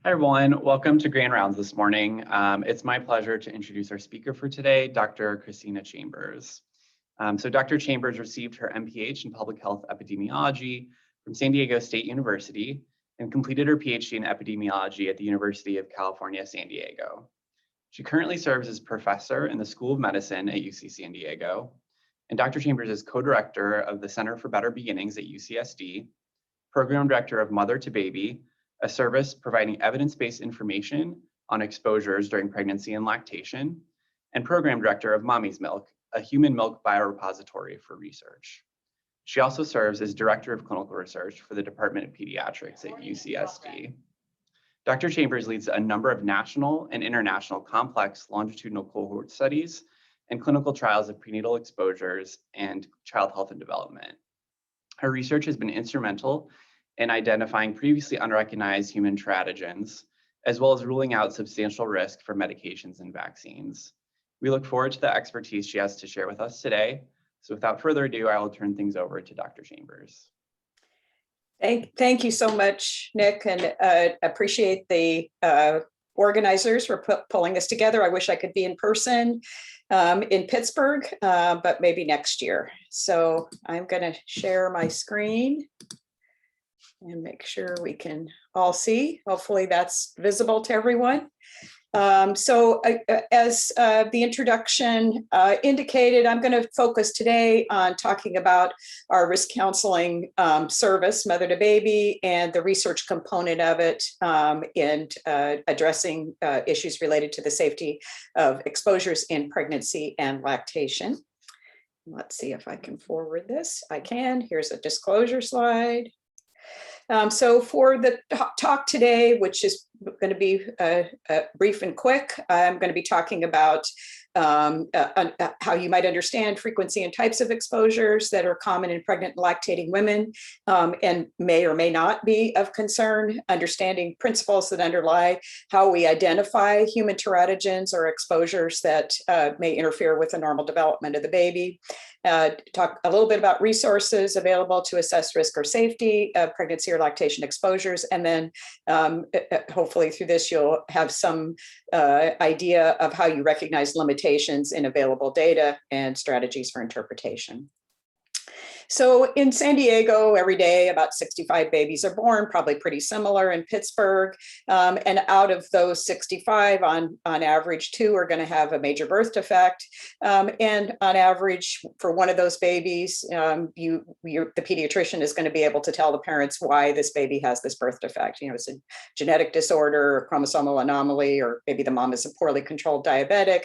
Hi, everyone. Welcome to Grand Rounds this morning. It's my pleasure to introduce our speaker for today, Dr. Christina Chambers. Dr. Chambers received her MPH in Public Health Epidemiology from San Diego State University and completed her PhD in Epidemiology at the University of California, San Diego. She currently serves as professor in the School of Medicine at UC San Diego. And Dr. Chambers is co-director of the Center for Better Beginnings at UCSD, program director of MotherToBaby, a service providing evidence-based information on exposures during pregnancy and lactation, and program director of Mommy's Milk, a human milk biorepository for research. She also serves as director of clinical research for the Department of Pediatrics at UCSD. Dr. Chambers leads a number of national and international complex longitudinal cohort studies and clinical trials of prenatal exposures and child health and development. Her research has been instrumental in identifying previously unrecognized human teratogens, as well as ruling out substantial risk for medications and vaccines. We look forward to the expertise she has to share with us today. So without further ado, I will turn things over to Dr. Chambers. Thank you so much, Nick, and appreciate the organizers for pulling this together. I wish I could be in person in Pittsburgh, but maybe next year. So I'm going to share my screen and make sure we can all see. Hopefully that's visible to everyone. As the introduction indicated, I'm going to focus today on talking about our risk counseling service, MotherToBaby, and the research component of it, and addressing issues related to the safety of exposures in pregnancy and lactation. Let's see if I can forward this. I can. Here's a disclosure slide. So for the talk today, which is going to be brief and quick, I'm going to be talking about how you might understand frequency and types of exposures that are common in pregnant and lactating women and may or may not be of concern, understanding principles that underlie how we identify human teratogens or exposures that may interfere with the normal development of the baby. Talk a little bit about resources available to assess risk or safety of pregnancy or lactation exposures, and then hopefully through this you'll have some idea of how you recognize limitations in available data and strategies for interpretation. So in San Diego, every day about 65 babies are born, probably pretty similar in Pittsburgh. And out of those 65, on average, 2 are going to have a major birth defect. And on average, for one of those babies, the pediatrician is going to be able to tell the parents why this baby has this birth defect. You know, it's a genetic disorder, a chromosomal anomaly, or maybe the mom is a poorly controlled diabetic.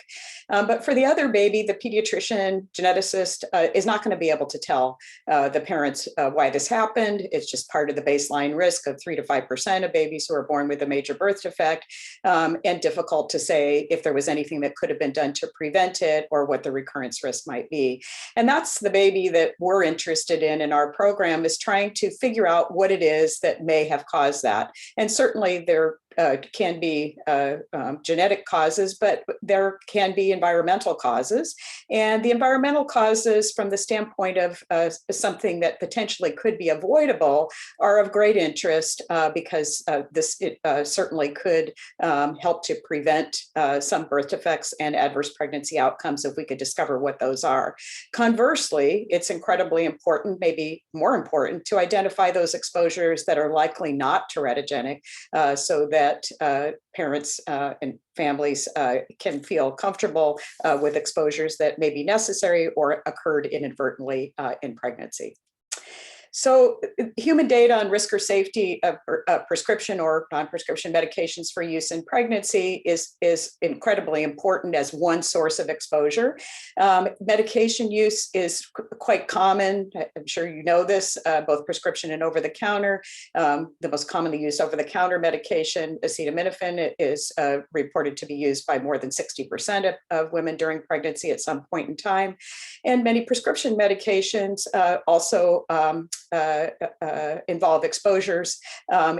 But for the other baby, the pediatrician geneticist is not going to be able to tell the parents why this happened. It's just part of the baseline risk of 3 to 5% of babies who are born with a major birth defect, and difficult to say if there was anything that could have been done to prevent it or what the recurrence risk might be. And that's the baby that we're interested in our program, is trying to figure out what it is that may have caused that. And certainly there can be genetic causes, but there can be environmental causes. And the environmental causes, from the standpoint of something that potentially could be avoidable, are of great interest because this certainly could help to prevent some birth defects and adverse pregnancy outcomes if we could discover what those are. Conversely, it's incredibly important, maybe more important, to identify those exposures that are likely not teratogenic, so that parents and families can feel comfortable with exposures that may be necessary or occurred inadvertently in pregnancy. So human data on risk or safety of prescription or non-prescription medications for use in pregnancy is incredibly important as one source of exposure. Medication use is quite common. I'm sure you know this, both prescription and over-the-counter. The most commonly used over-the-counter medication, acetaminophen, is reported to be used by more than 60% of women during pregnancy at some point in time. And many prescription medications also involve exposures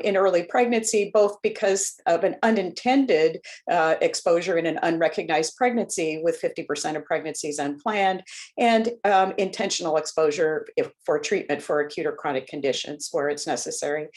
in early pregnancy, both because of an unintended exposure in an unrecognized pregnancy, with 50% of pregnancies unplanned, and intentional exposure for treatment for acute or chronic conditions where it's necessary.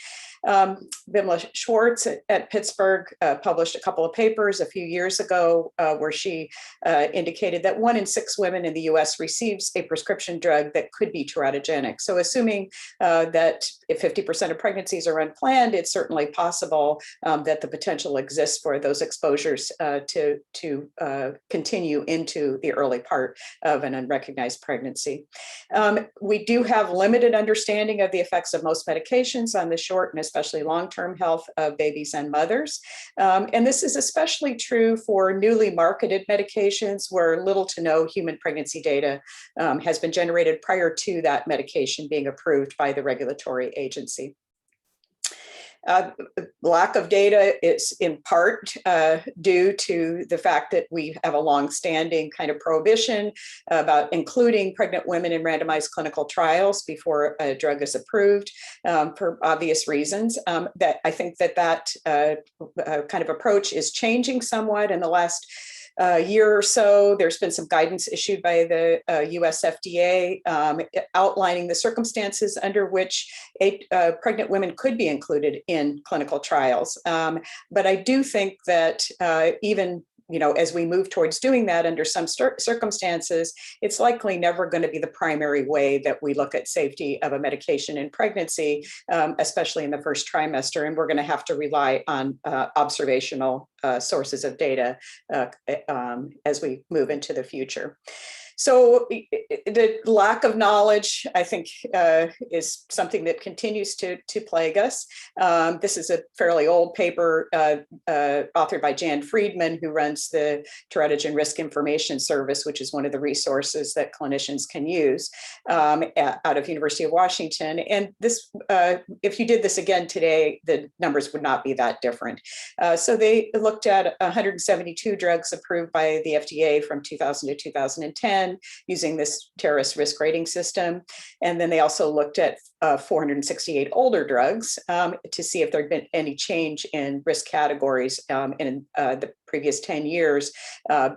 Vimla Schwartz at Pittsburgh published a couple of papers a few years ago where she indicated that 1 in 6 women in the US receives a prescription drug that could be teratogenic. So assuming that if 50% of pregnancies are unplanned, it's certainly possible that the potential exists for those exposures to continue into the early part of an unrecognized pregnancy. We do have limited understanding of the effects of most medications on the short and especially long-term health of babies and mothers. And this is especially true for newly marketed medications where little to no human pregnancy data has been generated prior to that medication being approved by the regulatory agency. Lack of data is in part due to the fact that we have a long-standing kind of prohibition about including pregnant women in randomized clinical trials before a drug is approved for obvious reasons. That I think that kind of approach is changing somewhat in the last year or so. There's been some guidance issued by the US FDA outlining the circumstances under which pregnant women could be included in clinical trials. But I do think that even as we move towards doing that under some circumstances, it's likely never going to be the primary way that we look at safety of a medication in pregnancy, especially in the first trimester. And we're going to have to rely on observational sources of data as we move into the future. So the lack of knowledge, I think, is something that continues to plague us. This is a fairly old paper authored by Jan Friedman, who runs the Teratogen Risk Information Service, which is one of the resources that clinicians can use out of University of Washington. And this, if you did this again today, the numbers would not be that different. So they looked at 172 drugs approved by the FDA from 2000 to 2010. Using this terrorist risk rating system. And then they also looked at 468 older drugs to see if there'd been any change in risk categories in the previous 10 years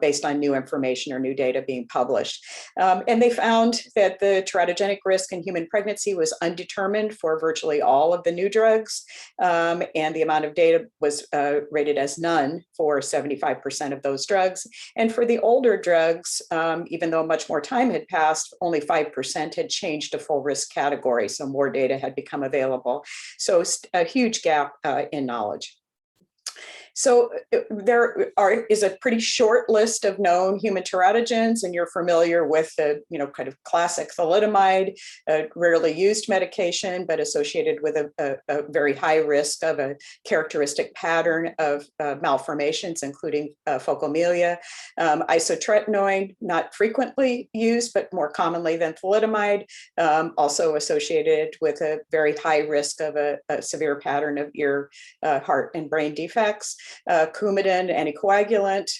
based on new information or new data being published. And they found that the teratogenic risk in human pregnancy was undetermined for virtually all of the new drugs. And the amount of data was rated as none for 75% of those drugs. And for the older drugs, even though much more time had passed, only 5% had changed to full risk category. So more data had become available. So a huge gap in knowledge. So there is a pretty short list of known human teratogens, and you're familiar with the kind of classic thalidomide, a rarely used medication, but associated with a very high risk of a characteristic pattern of malformations, including phocomelia. Isotretinoin, not frequently used, but more commonly than thalidomide, also associated with a very high risk of a severe pattern of ear, heart, and brain defects. Coumadin, anticoagulant,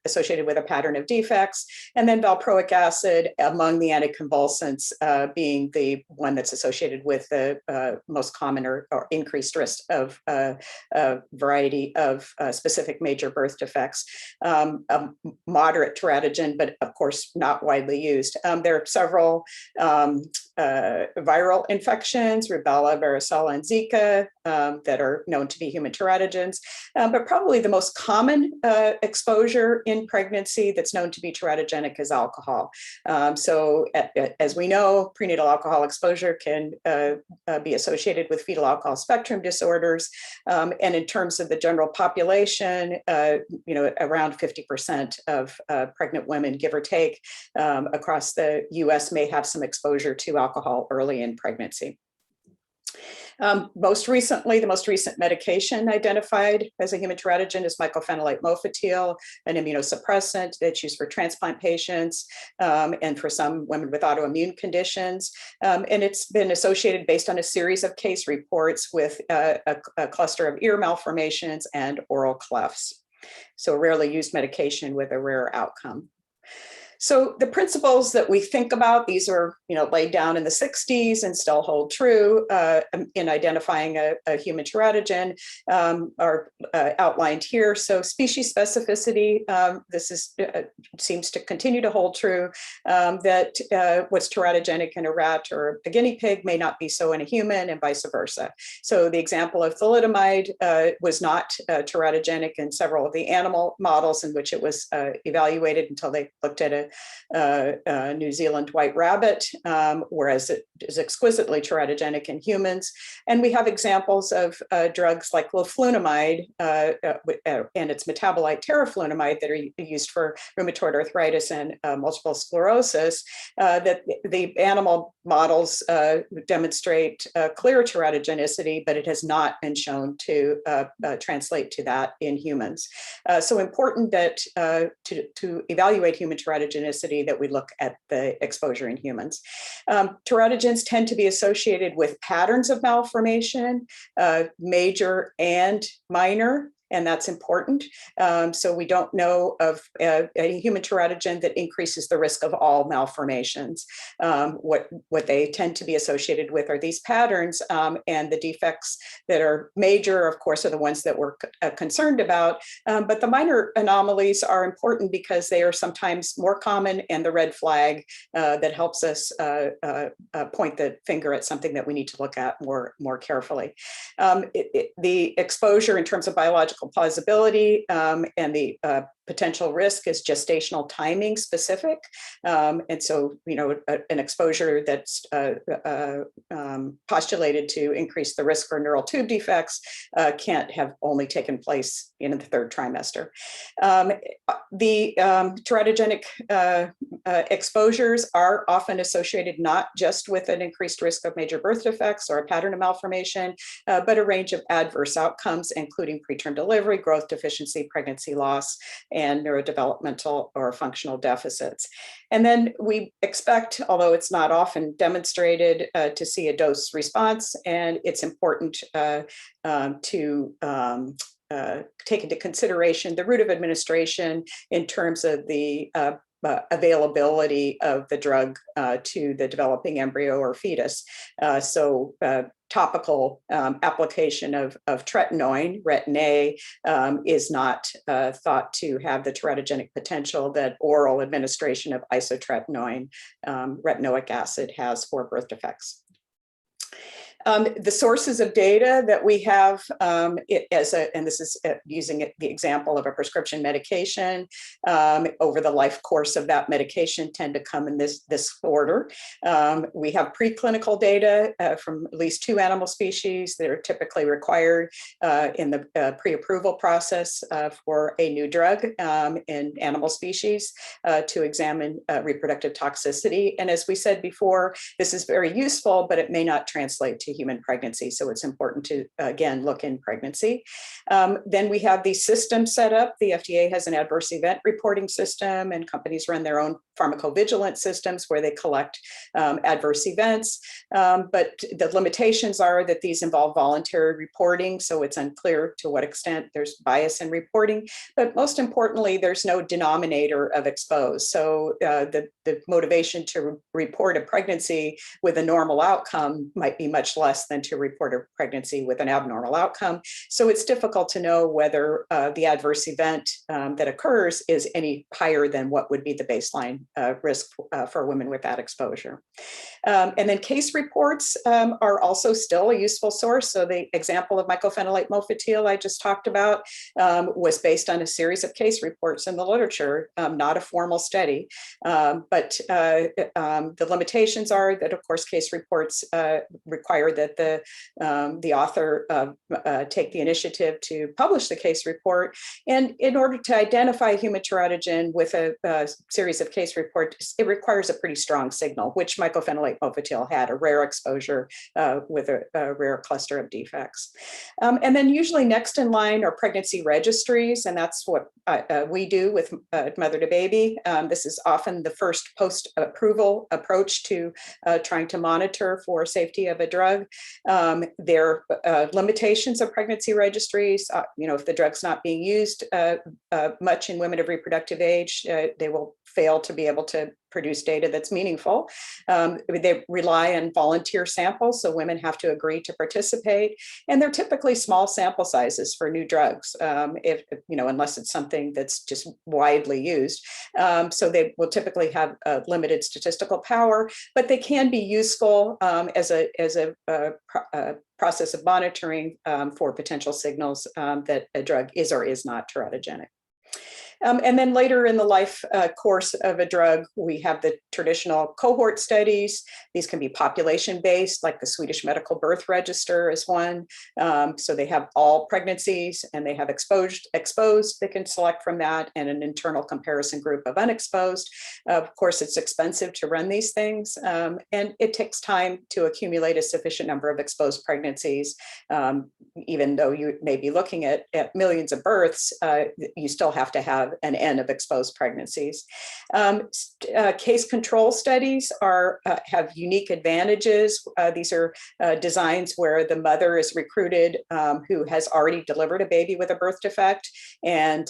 associated with a pattern of defects, and then valproic acid among the anticonvulsants being the one that's associated with the most common or increased risk of a variety of specific major birth defects. A moderate teratogen, but of course not widely used. There are several viral infections, rubella, varicella, and Zika, that are known to be human teratogens. But probably the most common exposure in pregnancy that's known to be teratogenic is alcohol. So as we know, prenatal alcohol exposure can be associated with fetal alcohol spectrum disorders. And in terms of the general population, around 50% of pregnant women, give or take, across the US may have some exposure to alcohol early in pregnancy. Most recently, the most recent medication identified as a human teratogen is Mycophenolate Mofetil, an immunosuppressant that's used for transplant patients and for some women with autoimmune conditions. And it's been associated based on a series of case reports with a cluster of ear malformations and oral clefts. So a rarely used medication with a rare outcome. So the principles that we think about, these are laid down in the 60s and still hold true in identifying a human teratogen, are outlined here. So species specificity, this seems to continue to hold true, that what's teratogenic in a rat or a guinea pig may not be so in a human, and vice versa. So the example of thalidomide was not teratogenic in several of the animal models in which it was evaluated until they looked at a New Zealand white rabbit, whereas it is exquisitely teratogenic in humans. And we have examples of drugs like loflunomide and its metabolite teraflunomide that are used for rheumatoid arthritis and multiple sclerosis, that the animal models demonstrate clear teratogenicity, but it has not been shown to translate to that in humans. So important that to evaluate human teratogenicity, that we look at the exposure in humans. Teratogens tend to be associated with patterns of malformation, major and minor, and that's important. So we don't know of a human teratogen that increases the risk of all malformations. What they tend to be associated with are these patterns, and the defects that are major, of course, are the ones that we're concerned about. But the minor anomalies are important because they are sometimes more common, and the red flag that helps us point the finger at something that we need to look at more carefully. The exposure in terms of biological plausibility and the potential risk is gestational timing specific. And so, an exposure that's postulated to increase the risk for neural tube defects can't have only taken place in the third trimester. The teratogenic exposures are often associated not just with an increased risk of major birth defects or a pattern of malformation, but a range of adverse outcomes, including preterm delivery, growth deficiency, pregnancy loss, and neurodevelopmental or functional deficits. And then we expect, although it's not often demonstrated, to see a dose response, and it's important to take into consideration the route of administration in terms of the availability of the drug to the developing embryo or fetus. So topical application of tretinoin, retin A, is not thought to have the teratogenic potential that oral administration of isotretinoin, retinoic acid, has for birth defects. The sources of data that we have, and this is using the example of a prescription medication, over the life course of that medication tend to come in this order. We have preclinical data from at least 2 animal species that are typically required in the pre-approval process for a new drug in animal species to examine reproductive toxicity. And as we said before, this is very useful, but it may not translate to human pregnancy. So it's important to, again, look in pregnancy. Then we have these systems set up. The FDA has an adverse event reporting system, and companies run their own pharmacovigilance systems where they collect adverse events. But the limitations are that these involve voluntary reporting, so it's unclear to what extent there's bias in reporting. But most importantly, there's no denominator of exposed. So the motivation to report a pregnancy with a normal outcome might be much less than to report a pregnancy with an abnormal outcome. So it's difficult to know whether the adverse event that occurs is any higher than what would be the baseline risk for women with that exposure. And then case reports are also still a useful source. So the example of Mycophenolate Mofetil I just talked about was based on a series of case reports in the literature, not a formal study. But the limitations are that, of course, case reports require that the author take the initiative to publish the case report. And in order to identify human teratogen with a series of case reports, it requires a pretty strong signal, which Mycophenolate Mofetil had, a rare exposure with a rare cluster of defects. And then usually next in line are pregnancy registries, and that's what we do with MotherToBaby. This is often the first post-approval approach to trying to monitor for safety of a drug. drug. There are limitations of pregnancy registries. If the drug's not being used much in women of reproductive age, they will fail to be able to produce data that's meaningful. They rely on volunteer samples, so women have to agree to participate, and they're typically small sample sizes for new drugs, unless it's something that's just widely used. So they will typically have limited statistical power, but they can be useful as a process of monitoring for potential signals that a drug is or is not teratogenic. And then later in the life course of a drug, we have the traditional cohort studies. These can be population-based, like the Swedish Medical Birth Register is one. So they have all pregnancies and they have exposed, they can select from that, and an internal comparison group of unexposed. Of course, it's expensive to run these things, and it takes time to accumulate a sufficient number of exposed pregnancies. Even though you may be looking at millions of births, you still have to have an N of exposed pregnancies. Case control studies have unique advantages. These are designs where the mother is recruited who has already delivered a baby with a birth defect, and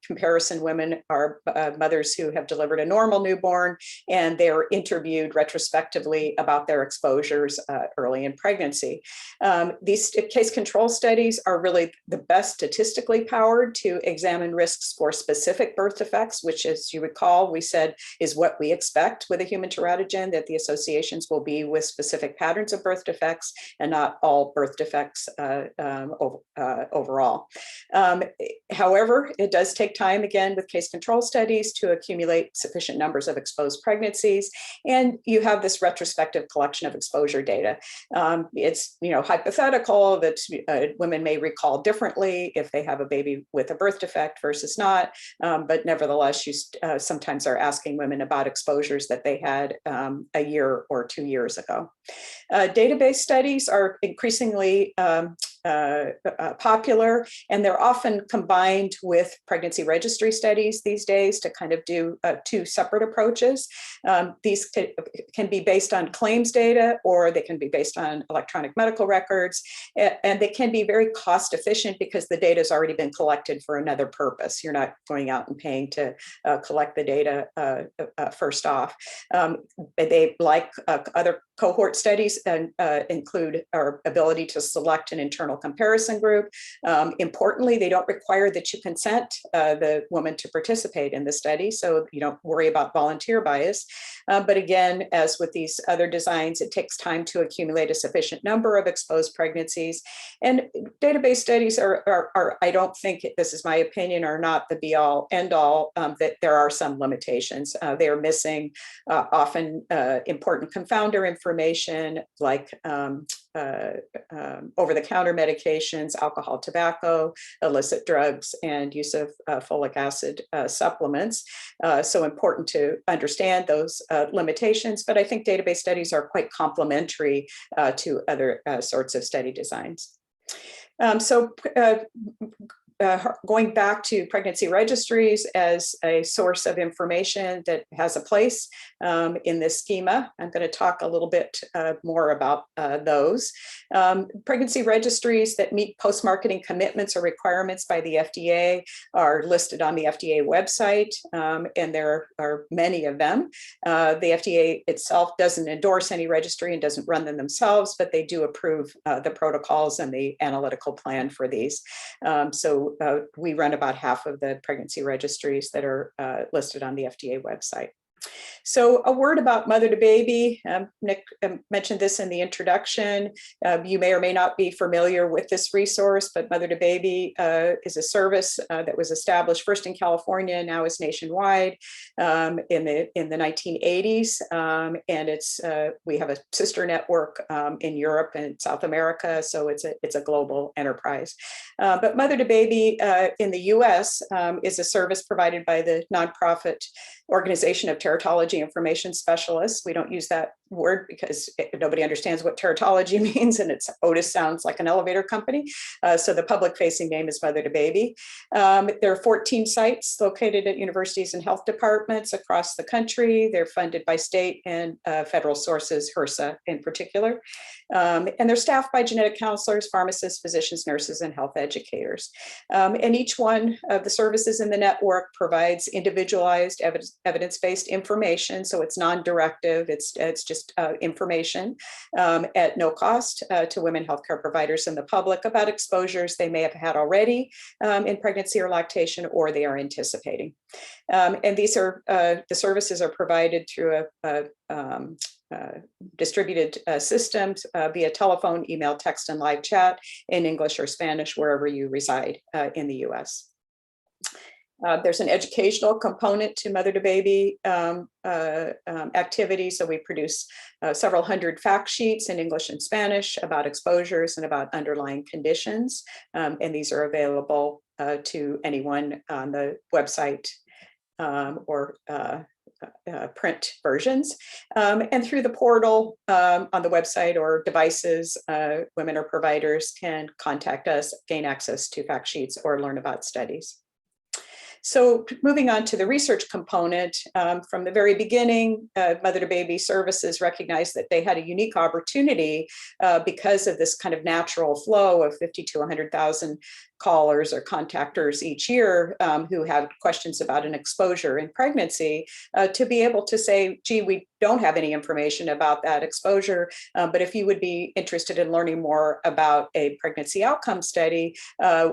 comparison women are mothers who have delivered a normal newborn, and they're interviewed retrospectively about their exposures early in pregnancy. These case control studies are really the best statistically powered to examine risks for specific birth defects, which, as you recall, we said is what we expect with a human teratogen, that the associations will be with specific patterns of birth defects and not all birth defects overall. However, it does take time, again, with case control studies to accumulate sufficient numbers of exposed pregnancies, and you have this retrospective collection of exposure data. It's hypothetical that women may recall differently if they have a baby with a birth defect versus not, but nevertheless, you sometimes are asking women about exposures that they had a year or 2 years ago. Database studies are increasingly popular, and they're often combined with pregnancy registry studies these days to kind of do two separate approaches. These can be based on claims data, or they can be based on electronic medical records, and they can be very cost efficient because the data has already been collected for another purpose. You're not going out and paying to collect the data first off. They, like other cohort studies, and include our ability to select an internal comparison group. Importantly, they don't require that you consent the woman to participate in the study, so you don't worry about volunteer bias. But again, as with these other designs, it takes time to accumulate a sufficient number of exposed pregnancies. And database studies are I don't think, this is my opinion, are not the be-all, end-all, that there are some limitations. They are missing often important confounder information, like over-the-counter medications, alcohol, tobacco, illicit drugs, and use of folic acid supplements. So important to understand those limitations, but I think database studies are quite complementary to other sorts of study designs. Going back to pregnancy registries as a source of information that has a place in this schema, I'm going to talk a little bit more about those. Pregnancy registries that meet post-marketing commitments or requirements by the FDA are listed on the FDA website, and there are many of them. The FDA itself doesn't endorse any registry and doesn't run them themselves, but they do approve the protocols and the analytical plan for these. We run about half of the pregnancy registries that are listed on the FDA website. So a word about MotherToBaby. Nick mentioned this in the introduction. You may or may not be familiar with this resource, but MotherToBaby is a service that was established first in California, now is nationwide in the 1980s. And it's we have a sister network in Europe and South America, so it's a global enterprise. But MotherToBaby in the US is a service provided by the nonprofit organization of Teratology teratology information specialists. We don't use that word because nobody understands what teratology means, and Otis sounds like an elevator company. So the public-facing name is MotherToBaby. There are 14 sites located at universities and health departments across the country. They're funded by state and federal sources, HRSA in particular. And they're staffed by genetic counselors, pharmacists, physicians, nurses, and health educators. And each one of the services in the network provides individualized evidence-based information. So it's non-directive, it's just information at no cost to women healthcare providers and the public about exposures they may have had already in pregnancy or lactation, or they are anticipating. And these are the services are provided through a distributed systems via telephone, email, text, and live chat in English or Spanish, wherever you reside in the US. There's an educational component to MotherToBaby activity. So we produce several hundred fact sheets in English and Spanish about exposures and about underlying conditions. And these are available to anyone on the website or print versions. And through the portal on the website or devices, women or providers can contact us, gain access to fact sheets, or learn about studies. So moving on to the research component, from the very beginning, MotherToBaby services recognized that they had a unique opportunity because of this kind of natural flow of 50 to 100,000 callers or contactors each year who have questions about an exposure in pregnancy, to be able to say, gee, we don't have any information about that exposure, but if you would be interested in learning more about a pregnancy outcome study,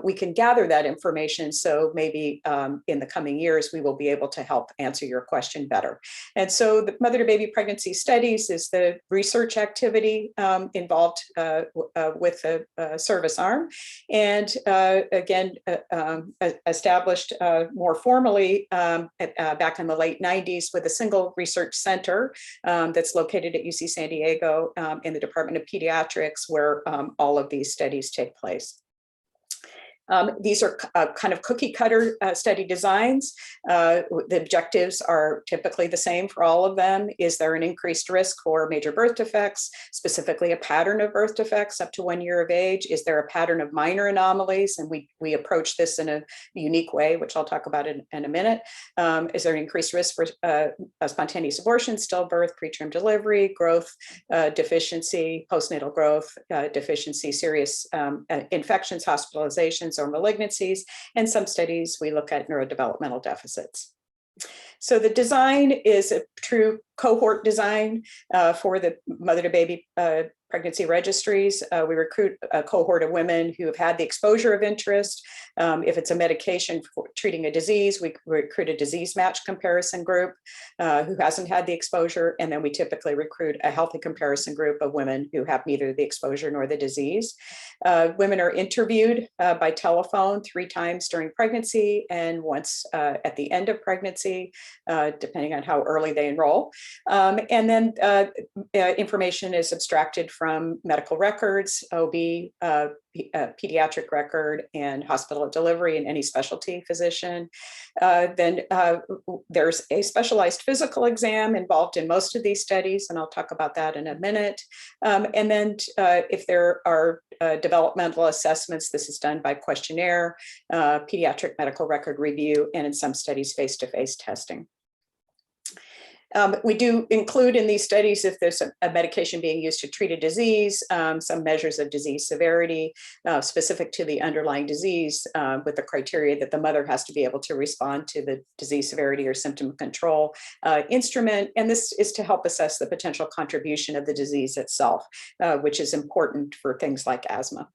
we can gather that information. So maybe in the coming years, we will be able to help answer your question better. And so the MotherToBaby Pregnancy Studies is the research activity involved with the service arm. And again, established more formally back in the late 90s with a single research center that's located at UC San Diego in the Department of Pediatrics, where all of these studies take place. These are kind of cookie cutter study designs. The objectives are typically the same for all of them. Is there an increased risk for major birth defects, specifically a pattern of birth defects up to 1 year of age? Is there a pattern of minor anomalies? And we approach this in a unique way, which I'll talk about in a minute. Is there an increased risk for spontaneous abortion, stillbirth, preterm delivery, growth deficiency, postnatal growth deficiency, serious infections, hospitalizations, or malignancies, and some studies we look at neurodevelopmental deficits. So the design is a true cohort design for the MotherToBaby pregnancy registries. We recruit a cohort of women who have had the exposure of interest. If it's a medication for treating a disease, we recruit a disease match comparison group who hasn't had the exposure. And then we typically recruit a healthy comparison group of women who have neither the exposure nor the disease. Women are interviewed by telephone 3 times during pregnancy and once at the end of pregnancy, depending on how early they enroll. And then information is abstracted from medical records, OB, pediatric record, and hospital delivery, and any specialty physician. Then there's a specialized physical exam involved in most of these studies, and I'll talk about that in a minute. And then if there are developmental assessments, this is done by questionnaire, pediatric medical record review, and in some studies, face-to-face testing. We do include in these studies, if there's a medication being used to treat a disease, some measures of disease severity specific to the underlying disease, with the criteria that the mother has to be able to respond to the disease severity or symptom control instrument. And this is to help assess the potential contribution of the disease itself, which is important for things like asthma.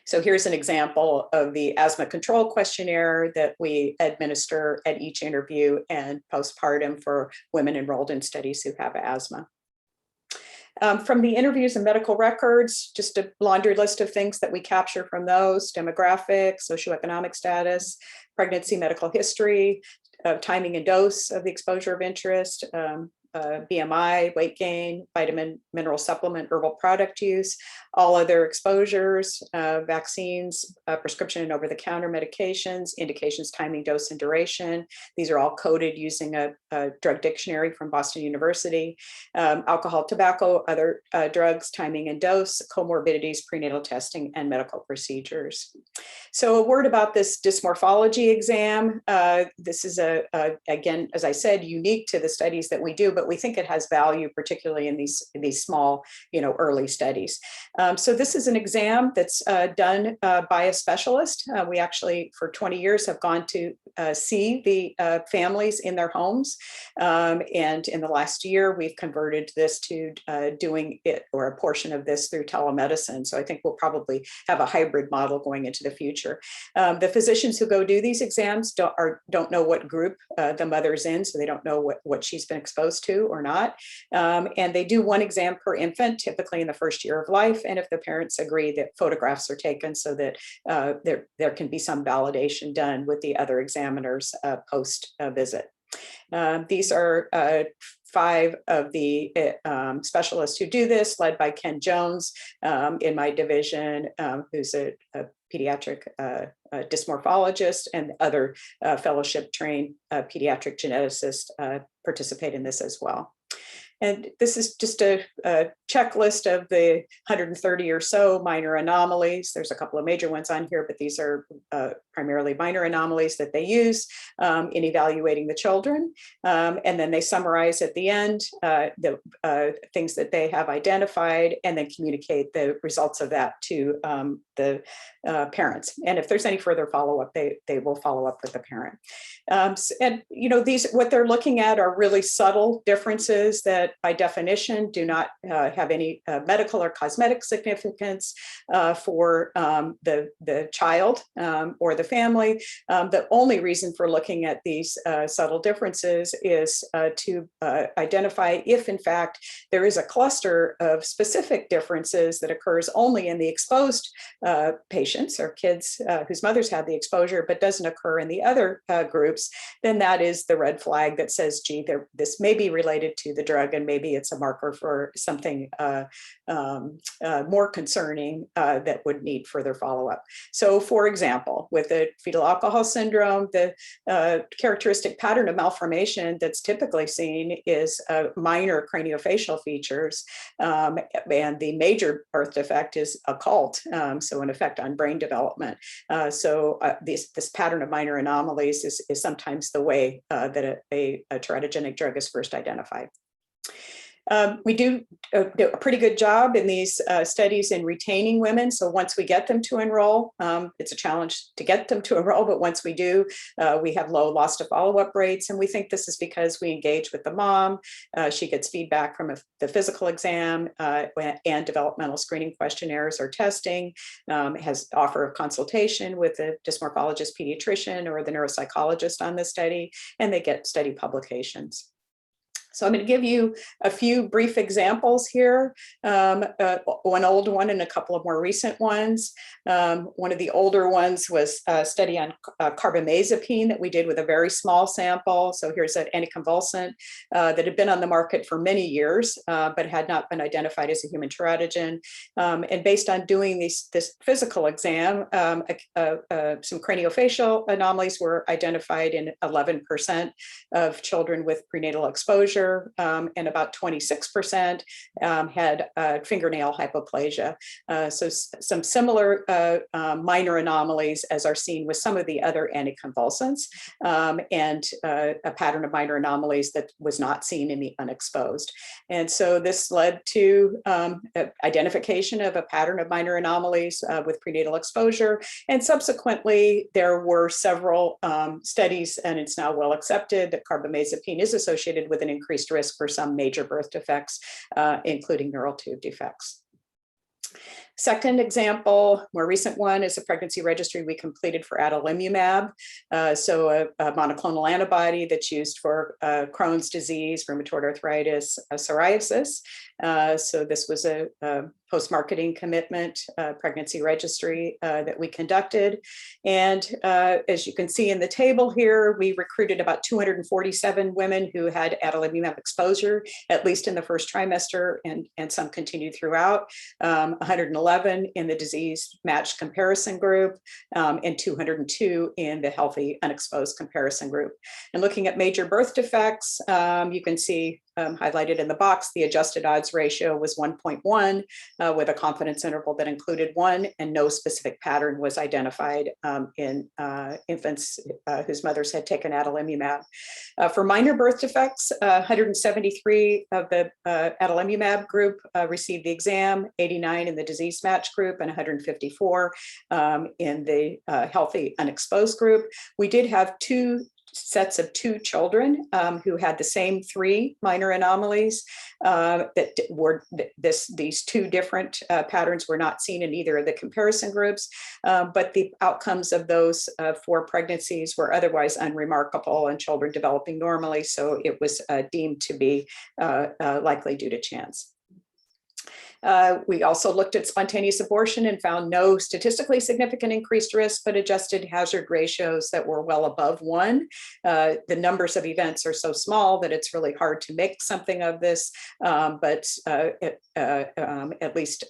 So here's an example of the asthma control questionnaire that we administer at each interview and postpartum for women enrolled in studies who have asthma. From the interviews and medical records, just a laundry list of things that we capture from those: demographics, socioeconomic status, pregnancy medical history, timing and dose of the exposure of interest, BMI, weight gain, vitamin, mineral supplement, herbal product use. all other exposures, vaccines, prescription and over-the-counter medications, indications, timing, dose, and duration. These are all coded using a drug dictionary from Boston University. Alcohol, tobacco, other drugs, timing and dose, comorbidities, prenatal testing, and medical procedures. So a word about this dysmorphology exam. This is, again, as I said, unique to the studies that we do, but we think it has value, particularly in these small, early studies. So this is an exam that's done by a specialist. We actually, for 20 years, have gone to see the families in their homes. And in the last year, we've converted this to doing it, or a portion of this, through telemedicine. So I think we'll probably have a hybrid model going into the future. The physicians who go do these exams don't know what group the mother's in, so they don't know what she's been exposed to or not. And they do one exam per infant, typically in the first year of life. And if the parents agree, that photographs are taken so that there can be some validation done with the other examiners post visit. These are 5 of the specialists who do this, led by Ken Jones in my division, who's a pediatric dysmorphologist, and other fellowship trained pediatric geneticists participate in this as well. And this is just a checklist of the 130 or so minor anomalies. There's a couple of major ones on here, but these are primarily minor anomalies that they use in evaluating the children. And then they summarize at the end the things that they have identified, and then communicate the results of that to the parents. And if there's any further follow-up, they will follow up with the parent. And what they're looking at are really subtle differences that by definition do not have any medical or cosmetic significance for the child or the family. The only reason for looking at these subtle differences is to identify if in fact there is a cluster of specific differences that occurs only in the exposed patients or kids whose mothers had the exposure, but doesn't occur in the other groups. Then that is the red flag that says, gee, this may be related to the drug, and maybe it's a marker for something more concerning that would need further follow-up. So for example, with the fetal alcohol syndrome, the characteristic pattern of malformation that's typically seen is minor craniofacial features, and the major birth defect is occult, so an effect on brain development. So this pattern of minor anomalies is sometimes the way that a teratogenic drug is first identified. We do a pretty good job in these studies in retaining women. So once we get them to enroll, it's a challenge to get them to enroll, but once we do, we have low loss to follow-up rates. And we think this is because we engage with the mom. She gets feedback from the physical exam and developmental screening questionnaires or testing, has offer of consultation with a dysmorphologist pediatrician or the neuropsychologist on the study, and they get study publications. So I'm going to give you a few brief examples here, one old one and a couple of more recent ones. One of the older ones was a study on carbamazepine that we did with a very small sample. So here's an anticonvulsant that had been on the market for many years, but had not been identified as a human teratogen. And based on doing this physical exam, some craniofacial anomalies were identified in 11% of children with prenatal exposure. And about 26% had fingernail hypoplasia. So some similar minor anomalies as are seen with some of the other anticonvulsants, and a pattern of minor anomalies that was not seen in the unexposed. And so this led to identification of a pattern of minor anomalies with prenatal exposure. And subsequently, there were several studies, and it's now well accepted that carbamazepine is associated with an increased risk for some major birth defects, including neural tube defects. Second example, more recent one, is a pregnancy registry we completed for Adalimumab. So a monoclonal antibody that's used for Crohn's disease, rheumatoid arthritis, psoriasis. So this was a post-marketing commitment pregnancy registry that we conducted. And as you can see in the table here, we recruited about 247 women who had adalimumab exposure, at least in the first trimester, and some continued throughout, 111 in the disease matched comparison group, and 202 in the healthy unexposed comparison group. And looking at major birth defects, you can see highlighted in the box, the adjusted odds ratio was 1.1 with a confidence interval that included 1, and no specific pattern was identified in infants whose mothers had taken adalimumab. For minor birth defects, 173 of the adalimumab group received the exam, 89 in the disease match group, and 154 in the healthy unexposed group. We did have 2 sets of 2 children who had the same 3 minor anomalies that were these 2 different patterns were not seen in either of the comparison groups, but the outcomes of those 4 pregnancies were otherwise unremarkable and children developing normally, so it was deemed to be likely due to chance. We also looked at spontaneous abortion and found no statistically significant increased risk, but adjusted hazard ratios that were well above 1. The numbers of events are so small that it's really hard to make something of this, but at least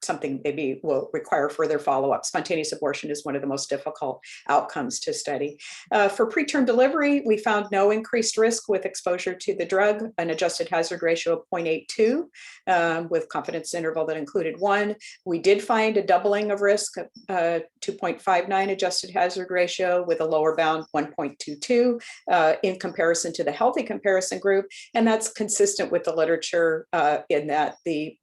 something maybe will require further follow-up. Spontaneous abortion is one of the most difficult outcomes to study. For preterm delivery, we found no increased risk with exposure to the drug, an adjusted hazard ratio of 0.82 with confidence interval that included 1. We did find a doubling of risk, 2.59 adjusted hazard ratio with a lower bound 1.22 in comparison to the healthy comparison group. And that's consistent with the literature in that the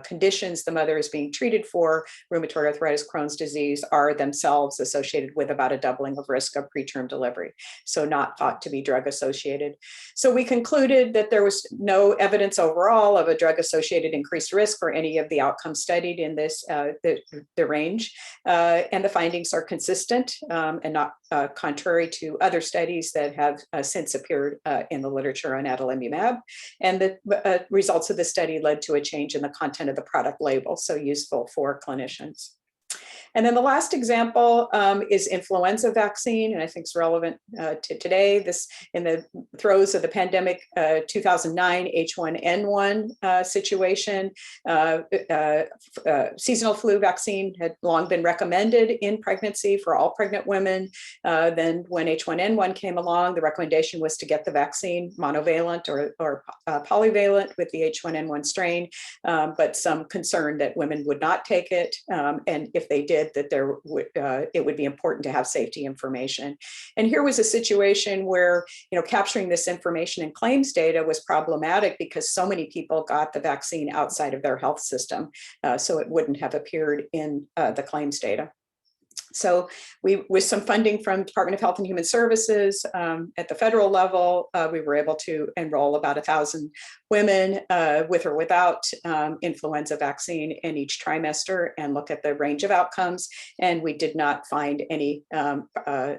conditions the mother is being treated for, rheumatoid arthritis, Crohn's disease, are themselves associated with about a doubling of risk of preterm delivery. So not thought to be drug associated. So we concluded that there was no evidence overall of a drug associated increased risk for any of the outcomes studied in this, the range. And the findings are consistent and not contrary to other studies that have since appeared in the literature on adalimumab. And the results of the study led to a change in the content of the product label, so useful for clinicians. And then the last example is influenza vaccine, and I think it's relevant to today. This, in the throes of the pandemic 2009 H1N1 situation, seasonal flu vaccine had long been recommended in pregnancy for all pregnant women. Then when H1N1 came along, the recommendation was to get the vaccine monovalent or polyvalent with the H1N1 strain, but some concern that women would not take it, and if they did, that there would it would be important to have safety information. And here was a situation where, you know, capturing this information in claims data was problematic because so many people got the vaccine outside of their health system, so it wouldn't have appeared in the claims data. So we, with some funding from Department of Health and Human Services at the federal level, we were able to enroll about 1,000 women with or without influenza vaccine in each trimester and look at the range of outcomes. And we did not find any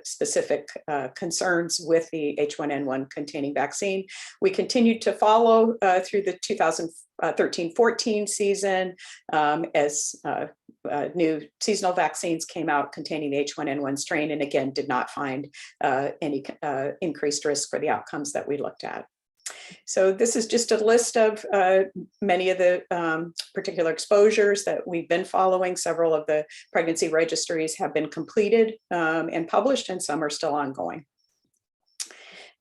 specific concerns with the H1N1 containing vaccine. We continued to follow through the 2013-14 season as new seasonal vaccines came out containing the H1N1 strain, and again, did not find any increased risk for the outcomes that we looked at. So this is just a list of many of the particular exposures that we've been following. Several of the pregnancy registries have been completed and published, and some are still ongoing.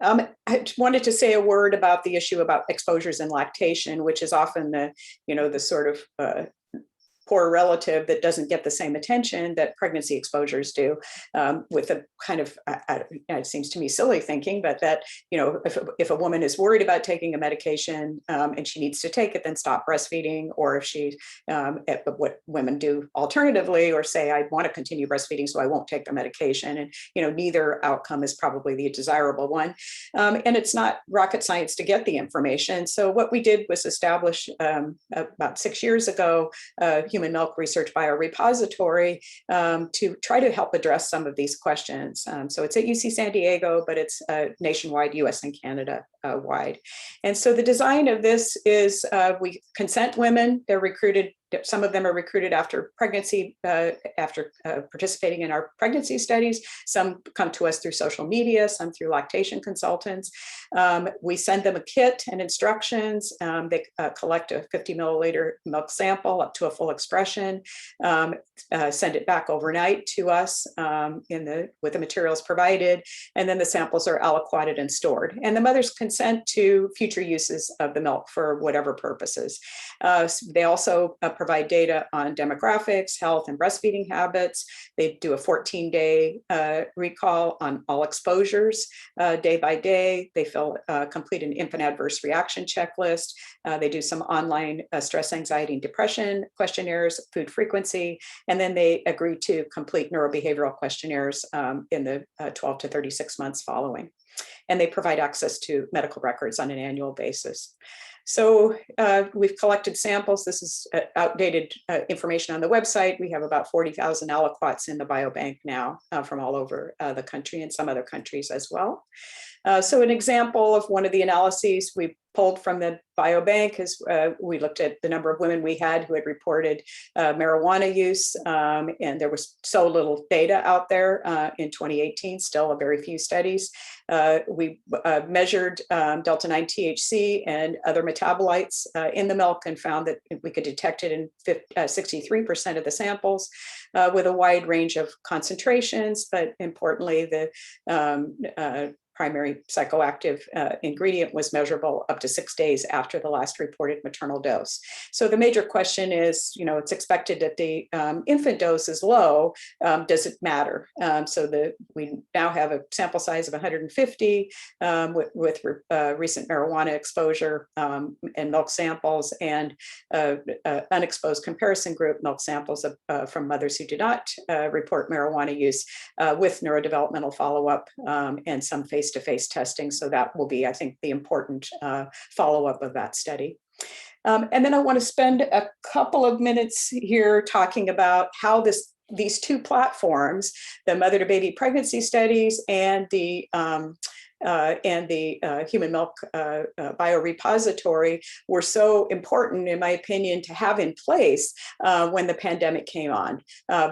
I wanted to say a word about the issue about exposures in lactation, which is often the, you know, the sort of poor relative that doesn't get the same attention that pregnancy exposures do, with a kind of, it seems to me silly thinking, but that, you know, if a woman is worried about taking a medication and she needs to take it, then stop breastfeeding, or if she, what women do alternatively, or say, I want to continue breastfeeding, so I won't take the medication. And, you know, neither outcome is probably the desirable one. And it's not rocket science to get the information. So what we did was establish about 6 years ago, Human Milk Research Biorepository to try to help address some of these questions. So it's at UC San Diego, but it's nationwide, US and Canada wide. And so the design of this is we consent women. They're recruited. Some of them are recruited after pregnancy, after participating in our pregnancy studies. Some come to us through social media, some through lactation consultants. We send them a kit and instructions. They collect a 50 milliliter milk sample up to a full expression, send it back overnight to us with the materials provided, and then the samples are aliquoted and stored. And the mothers consent to future uses of the milk for whatever purposes. They also provide data on demographics, health, and breastfeeding habits. They do a 14-day recall on all exposures day by day. They complete an infant adverse reaction checklist. They do some online stress, anxiety, and depression questionnaires, food frequency, and then they agree to complete neurobehavioral questionnaires in the 12 to 36 months following. And they provide access to medical records on an annual basis. So we've collected samples. This is outdated information on the website. We have about 40,000 aliquots in the biobank now from all over the country and some other countries as well. So an example of one of the analyses we pulled from the biobank is we looked at the number of women we had who had reported marijuana use, and there was so little data out there in 2018, still a very few studies. We measured delta-9 THC and other metabolites in the milk and found that we could detect it in 63% of the samples with a wide range of concentrations, but importantly, the primary psychoactive ingredient was measurable up to 6 days after the last reported maternal dose. So the major question is, it's expected that the infant dose is low. Does it matter? We now have a sample size of 150 with recent marijuana exposure and milk samples, and unexposed comparison group milk samples from mothers who do not report marijuana use with neurodevelopmental follow-up and some face-to-face testing. So that will be, I think, the important follow-up of that study. And then I want to spend a couple of minutes here talking about how these two platforms, the mother-to-baby pregnancy studies and the human milk biorepository were so important, in my opinion, to have in place when the pandemic came on,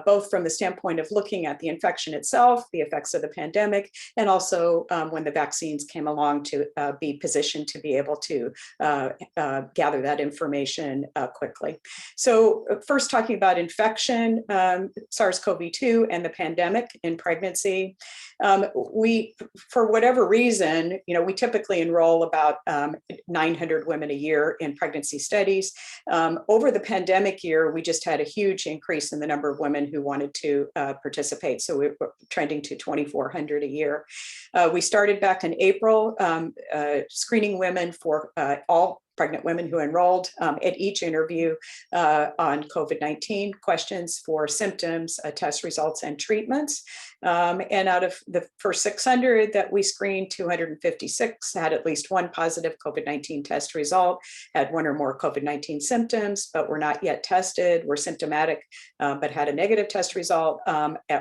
both from the standpoint of looking at the infection itself, the effects of the pandemic, and also when the vaccines came along to be positioned to be able to gather that information quickly. So first talking about infection, SARS-CoV-2 and the pandemic in pregnancy. We, for whatever reason, we typically enroll about 900 women a year in pregnancy studies. Over the pandemic year, we just had a huge increase in the number of women who wanted to participate. So we were trending to 2,400 a year. We started back in April, screening women for all pregnant women who enrolled at each interview on COVID-19 questions for symptoms, test results, and treatments. And out of the first 600 that we screened, 256 had at least one positive COVID-19 test result, had one or more COVID-19 symptoms, but were not yet tested, were symptomatic, but had a negative test result,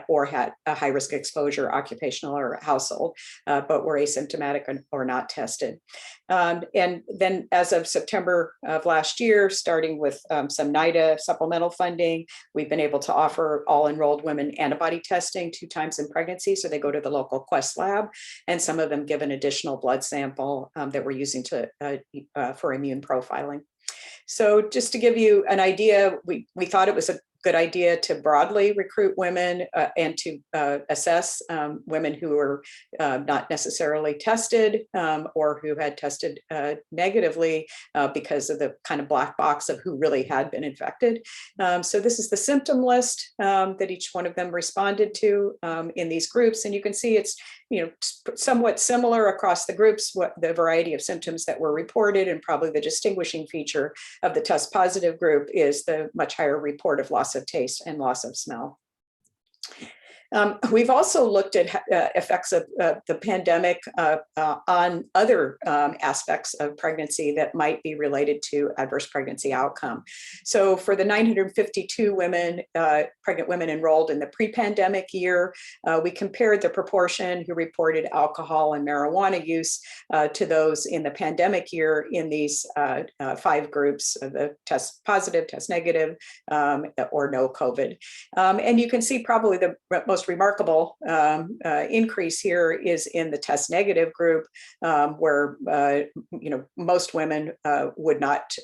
or had a high-risk exposure, occupational or household, but were asymptomatic or not tested. And then as of September of last year, starting with some NIDA supplemental funding, we've been able to offer all enrolled women antibody testing 2 times in pregnancy. So they go to the local Quest lab, and some of them give an additional blood sample that we're using for immune profiling. So just to give you an idea, we thought it was a good idea to broadly recruit women and to assess women who were not necessarily tested or who had tested negatively because of the kind of black box of who really had been infected. So this is the symptom list that each one of them responded to in these groups. And you can see it's somewhat similar across the groups, what the variety of symptoms that were reported, and probably the distinguishing feature of the test positive group is the much higher report of loss of taste and loss of smell. We've also looked at effects of the pandemic on other aspects of pregnancy that might be related to adverse pregnancy outcome. So for the 952 women, pregnant women enrolled in the pre-pandemic year, we compared the proportion who reported alcohol and marijuana use to those in the pandemic year in these 5 groups, the test positive, test negative, or no COVID. And you can see probably the most remarkable increase here is in the test negative group, where most women would not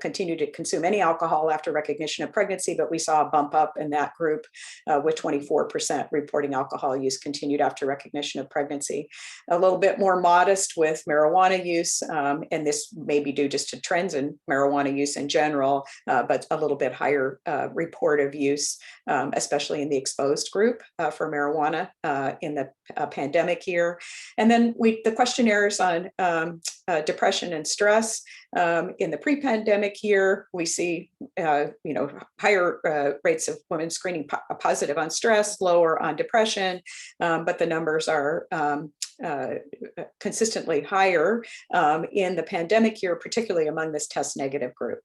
continue to consume any alcohol after recognition of pregnancy, but we saw a bump up in that group with 24% reporting alcohol use continued after recognition of pregnancy. A little bit more modest with marijuana use, and this may be due just to trends in marijuana use in general, but a little bit higher report of use, especially in the exposed group for marijuana in the pandemic year. And then the questionnaires on depression and stress in the pre-pandemic year, we see higher rates of women screening positive on stress, lower on depression, but the numbers are consistently higher in the pandemic year, particularly among this test negative group.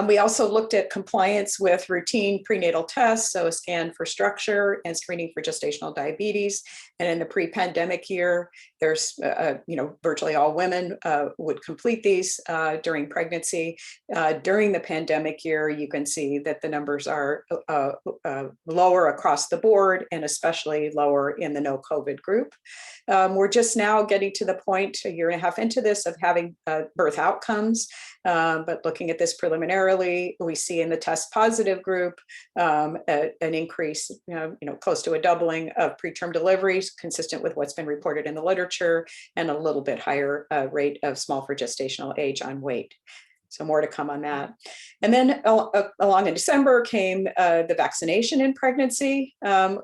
We also looked at compliance with routine prenatal tests, so a scan for structure and screening for gestational diabetes. And in the pre-pandemic year, there's, virtually all women would complete these during pregnancy. During the pandemic year, you can see that the numbers are lower across the board, and especially lower in the no COVID group. We're just now getting to the point, a year and a half into this, of having birth outcomes. But looking at this preliminarily, we see in the test positive group an increase, close to a doubling of preterm deliveries, consistent with what's been reported in the literature, and a little bit higher rate of small for gestational age on weight. So more to come on that. And then along in December came the vaccination in pregnancy.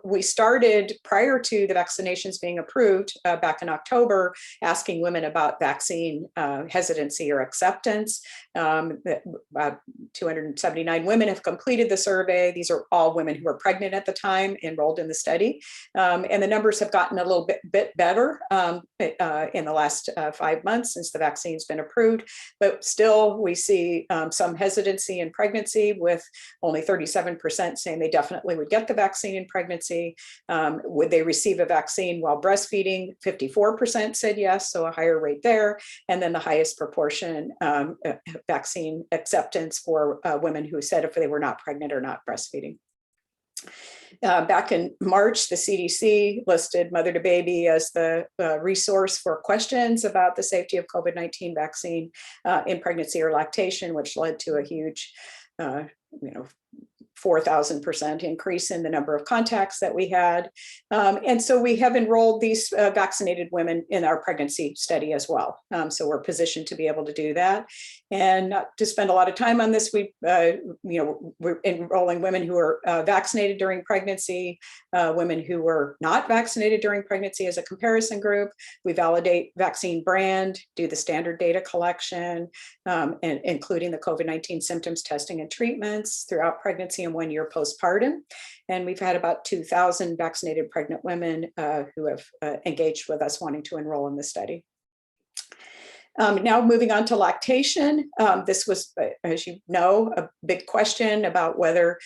We started prior to the vaccinations being approved back in October, asking women about vaccine hesitancy or acceptance. About 279 women have completed the survey. These are all women who were pregnant at the time enrolled in the study. And the numbers have gotten a little bit better in the last 5 months since the vaccine's been approved, but still we see some hesitancy in pregnancy, with only 37% saying they definitely would get the vaccine in pregnancy. Would they receive a vaccine while breastfeeding? 54% said yes, so a higher rate there. And then the highest proportion vaccine acceptance for women who said if they were not pregnant or not breastfeeding. Back in March, the CDC listed MotherToBaby as the resource for questions about the safety of COVID-19 vaccine in pregnancy or lactation, which led to a huge 4,000% increase in the number of contacts that we had. And so we have enrolled these vaccinated women in our pregnancy study as well. So we're positioned to be able to do that. And not to spend a lot of time on this, we're enrolling women who are vaccinated during pregnancy, women who were not vaccinated during pregnancy as a comparison group. We validate vaccine brand, do the standard data collection, and including the COVID-19 symptoms testing and treatments throughout pregnancy and 1 year postpartum. And we've had about 2,000 vaccinated pregnant women who have engaged with us wanting to enroll in the study. Now moving on to lactation. This was, as you know, a big question about whether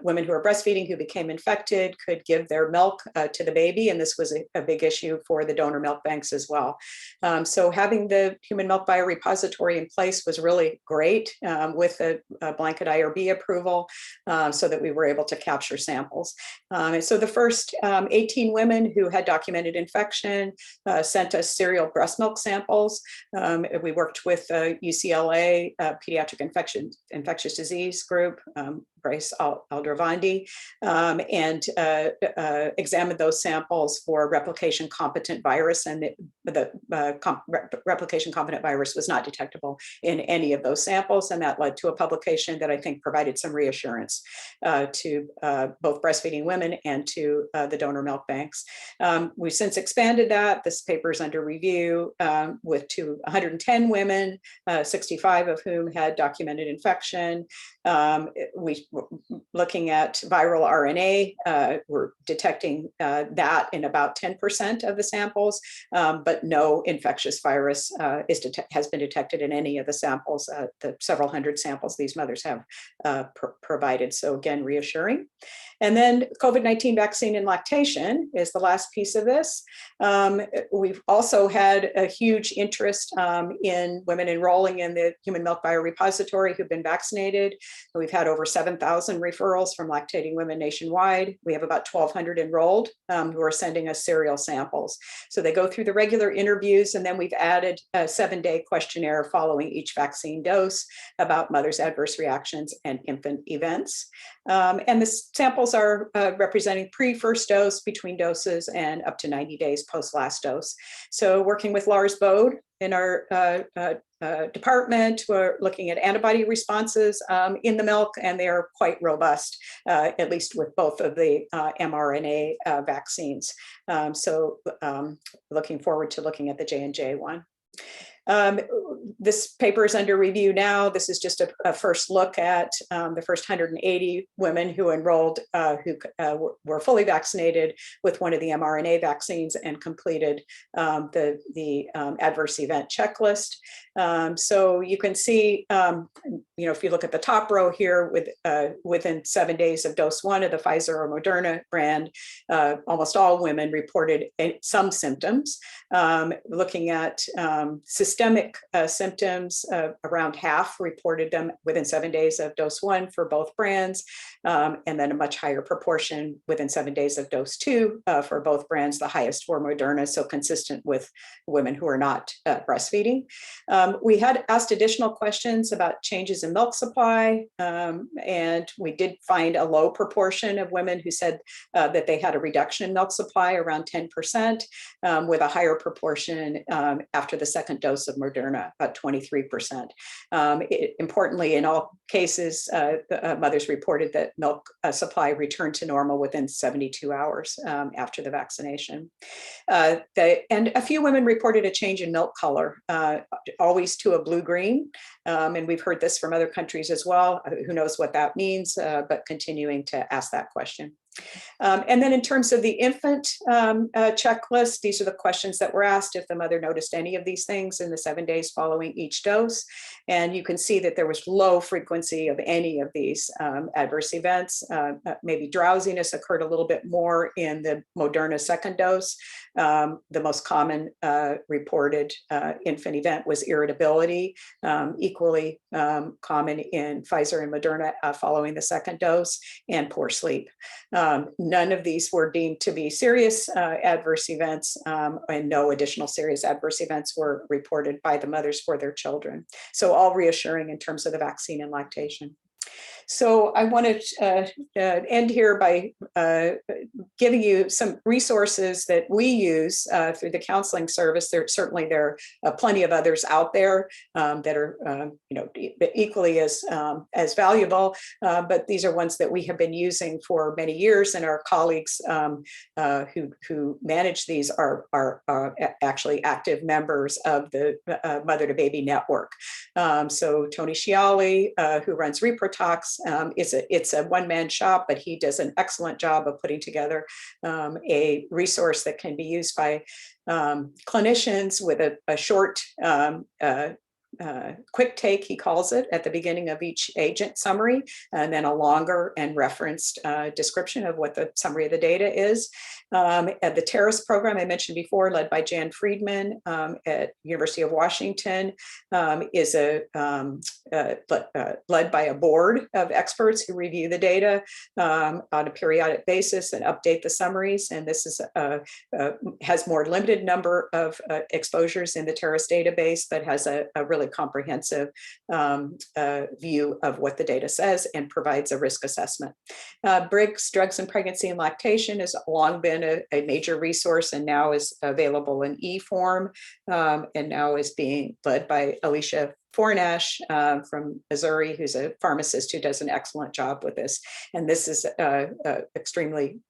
women who are breastfeeding who became infected could give their milk to the baby. And this was a big issue for the donor milk banks as well. So having the human milk biorepository in place was really great with a blanket IRB approval so that we were able to capture samples. And so the first 18 women who had documented infection sent us serial breast milk samples. We worked with UCLA Pediatric Infectious Disease Group, Bryce Aldrovandi, and examined those samples for replication competent virus, and the replication competent virus was not detectable in any of those samples, and that led to a publication that I think provided some reassurance to both breastfeeding women and to the donor milk banks. We've since expanded that. This paper is under review with 110 women, 65 of whom had documented infection. We looking at viral RNA, we're detecting that in about 10% of the samples, but no infectious virus has been detected in any of the samples, the several hundred samples these mothers have provided. So again, reassuring. And then COVID-19 vaccine and lactation is the last piece of this. We've also had a huge interest in women enrolling in the Human Milk Biorepository who've been vaccinated. We've had over 7,000 referrals from lactating women nationwide. We have about 1,200 enrolled who are sending us serial samples. So they go through the regular interviews, and then we've added a 7-day questionnaire following each vaccine dose about mothers' adverse reactions and infant events. And the samples are representing pre-first dose, between doses, and up to 90 days post-last dose. So working with Lars Bode in our department, we're looking at antibody responses in the milk, and they are quite robust, at least with both of the mRNA vaccines. So looking forward to looking at the J&J one. This paper is under review now. This is just a first look at the first 180 women who enrolled, who were fully vaccinated with one of the mRNA vaccines and completed the adverse event checklist. So you can see, if you look at the top row here, within 7 days of dose 1 of the Pfizer or Moderna brand, almost all women reported some symptoms. Looking at systemic symptoms, around half reported them within 7 days of dose 1 for both brands, and then a much higher proportion within 7 days of dose 2 for both brands, the highest for Moderna, so consistent with women who are not breastfeeding. We had asked additional questions about changes in milk supply, and we did find a low proportion of women who said that they had a reduction in milk supply, around 10%, with a higher proportion after the second dose of Moderna, about 23%. Importantly, in all cases, mothers reported that milk supply returned to normal within 72 hours after the vaccination. And a few women reported a change in milk color, always to a blue-green. And we've heard this from other countries as well. Who knows what that means, but continuing to ask that question. And then in terms of the infant checklist, these are the questions that were asked if the mother noticed any of these things in the 7 days following each dose. And you can see that there was low frequency of any of these adverse events. Maybe drowsiness occurred a little bit more in the Moderna second dose. The most common reported infant event was irritability, equally common in Pfizer and Moderna following the second dose, and poor sleep. None of these were deemed to be serious adverse events, and no additional serious adverse events were reported by the mothers for their children. So all reassuring in terms of the vaccine and lactation. So I want to end here by giving you some resources that we use through the counseling service. There are plenty of others out there that are equally as valuable, but these are ones that we have been using for many years, and our colleagues who manage these are actually active members of the MotherToBaby network. So Tony Sciali, who runs Reprotox, it's a one-man shop, but he does an excellent job of putting together a resource that can be used by clinicians with a short quick take, he calls it, at the beginning of each agent summary, and then a longer and referenced description of what the summary of the data is. At the Terrace program I mentioned before, led by Jan Friedman at University of Washington, is led by a board of experts who review the data on a periodic basis and update the summaries. And this is has more limited number of exposures in the Terrace database, but has a really comprehensive view of what the data says and provides a risk assessment. Briggs, Drugs in Pregnancy and Lactation, has long been a major resource and now is available in e-form, and now is being led by Alicia Fornash from Missouri, who's a pharmacist who does an excellent job with this. And this is extremely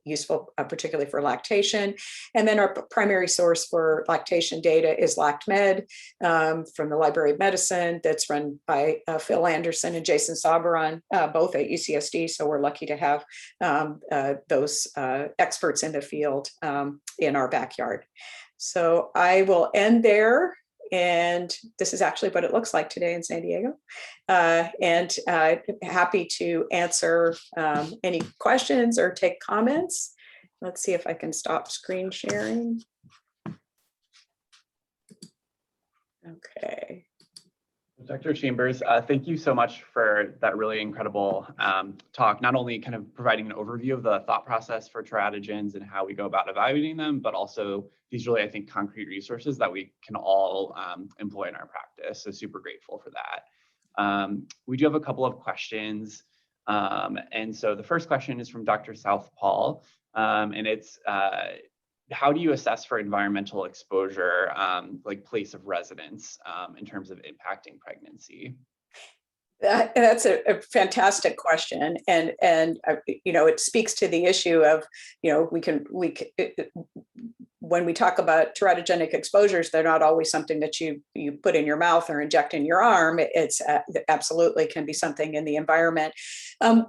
useful, particularly for lactation. And then our primary source for lactation data is LactMed from the Library of Medicine, that's run by Phil Anderson and Jason Sabaron, both at UCSD. So we're lucky to have those experts in the field in our backyard. So I will end there. And this is actually what it looks like today in San Diego. And happy to answer any questions or take comments. Let's see if I can stop screen sharing. Okay. Dr. Chambers, thank you so much for that really incredible talk, not only kind of providing an overview of the thought process for teratogens and how we go about evaluating them, but also these really, I think, concrete resources that we can all employ in our practice. So super grateful for that. We do have a couple of questions. And so the first question is from Dr. Southpaul, and it's, how do you assess for environmental exposure, like place of residence, in terms of impacting pregnancy? That's a fantastic question, and it speaks to the issue of, when we talk about teratogenic exposures, they're not always something that you put in your mouth or inject in your arm. It's absolutely can be something in the environment.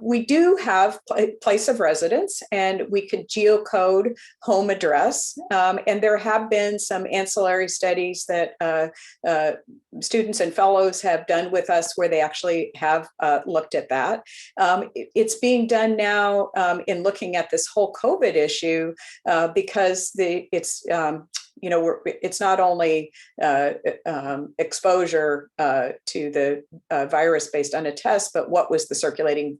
We do have place of residence, and we could geocode home address. And there have been some ancillary studies that students and fellows have done with us where they actually have looked at that. It's being done now in looking at this whole COVID issue because it's not only exposure to the virus based on a test, but what was the circulating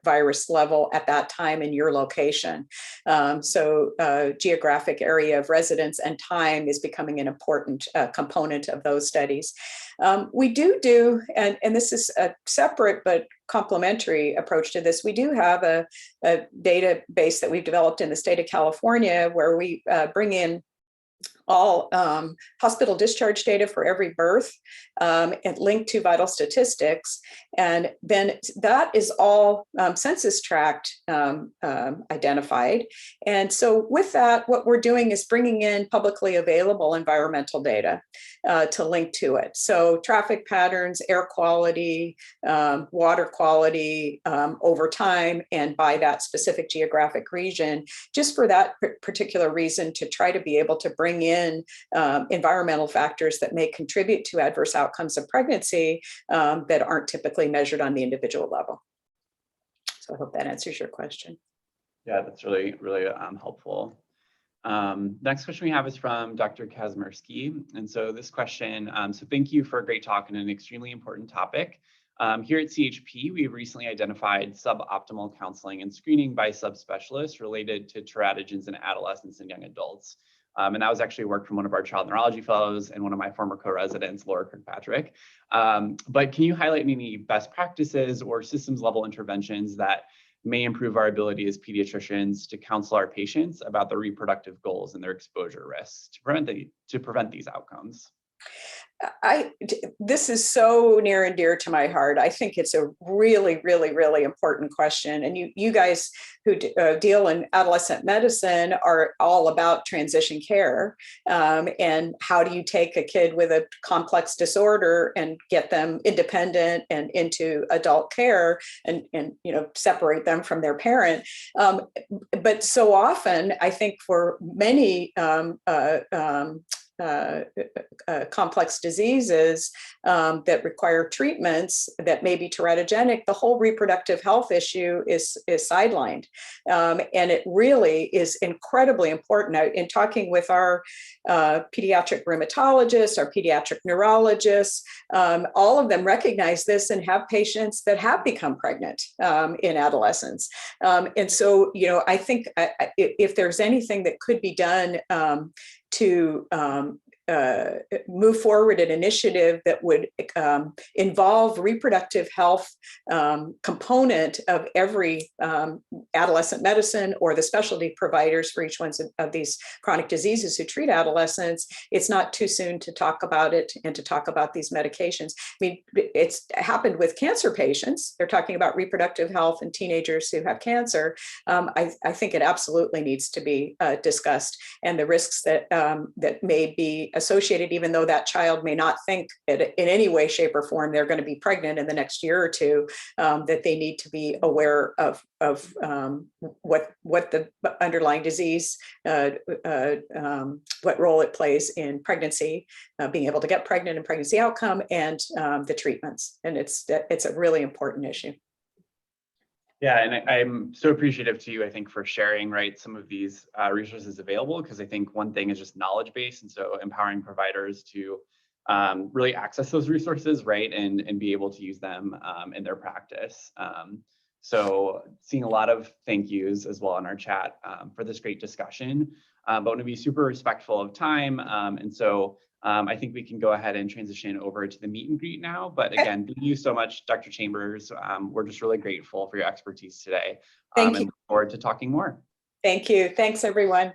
virus level at that time in your location. So geographic area of residence and time is becoming an important component of those studies. We do, and this is a separate but complementary approach to this. We do have a database that we've developed in the state of California where we bring in all hospital discharge data for every birth and linked to vital statistics. And then that is all census tract identified. And so with that, what we're doing is bringing in publicly available environmental data to link to it. So traffic patterns, air quality, water quality over time, and by that specific geographic region, just for that particular reason, to try to be able to bring in environmental factors that may contribute to adverse outcomes of pregnancy that aren't typically measured on the individual level. So I hope that answers your question. Yeah, that's really, really helpful. Next question we have is from Dr. Kazmersky. And so this question, so thank you for a great talk and an extremely important topic. Here at CHP, we've recently identified suboptimal counseling and screening by subspecialists related to teratogens in adolescents and young adults. And that was actually work from one of our child neurology fellows and one of my former co-residents, Laura Kirkpatrick. But can you highlight any best practices or systems level interventions that may improve our ability as pediatricians to counsel our patients about their reproductive goals and their exposure risks to prevent these outcomes? This is so near and dear to my heart. I think it's a really, really, really important question. And you guys who deal in adolescent medicine are all about transition care. And how do you take a kid with a complex disorder and get them independent and into adult care and separate them from their parent? But so often, I think for many complex diseases that require treatments that may be teratogenic, the whole reproductive health issue is sidelined. And it really is incredibly important. In talking with our pediatric rheumatologists, our pediatric neurologists, all of them recognize this and have patients that have become pregnant in adolescence. And so, I think if there's anything that could be done to move forward an initiative that would involve reproductive health component of every adolescent medicine or the specialty providers for each one of these chronic diseases who treat adolescents, it's not too soon to talk about it and to talk about these medications. I mean, it's happened with cancer patients. They're talking about reproductive health in teenagers who have cancer. I think it absolutely needs to be discussed, and the risks that that may be associated, even though that child may not think in any way, shape, or form they're going to be pregnant in the next year or two, that they need to be aware of what the underlying disease, what role it plays in pregnancy, being able to get pregnant and pregnancy outcome, and the treatments. And it's a really important issue. Yeah, and I'm so appreciative to you, I think, for sharing, right, some of these resources available, because I think one thing is just knowledge base, and so empowering providers to really access those resources, right, and be able to use them in their practice. So seeing a lot of thank yous as well in our chat for this great discussion, but I want to be super respectful of time, and so I think we can go ahead and transition over to the meet and greet now. But again, thank you so much, Dr. Chambers. We're just really grateful for your expertise today. Thank you. And look forward to talking more. Thank you. Thanks, everyone.